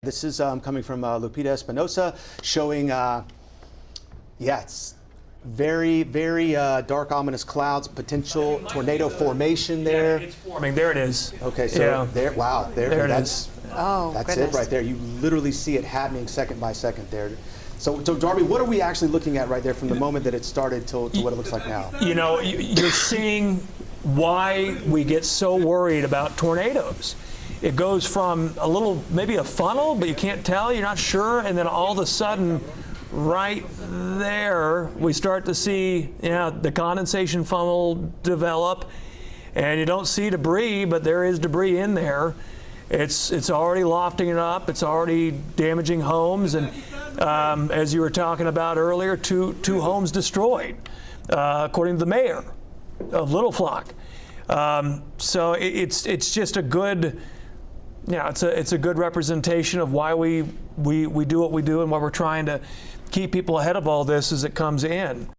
This is coming from Lupita Espinosa, showing, it's very, very dark, ominous clouds, potential tornado formation there. Yeah, it's forming. There it is. Okay, so yeah. there, wow, there it that's is. Oh, that's goodness. it right there. You literally see it happening second by second there. So Darby, what are we actually looking at right there from the moment that it started to what it looks like now? You know, you're seeing why we get so worried about tornadoes. It goes from a little, maybe a funnel, but you can't tell, you're not sure, and then all of a sudden, right there, we start to see, the condensation funnel develop, and you don't see debris, but there is debris in there. It's already lofting it up, it's already damaging homes, and as you were talking about earlier, two homes destroyed, according to the mayor of Little Flock. So it's just a good, it's a good representation of why we do what we do and why we're trying to keep people ahead of all this as it comes in.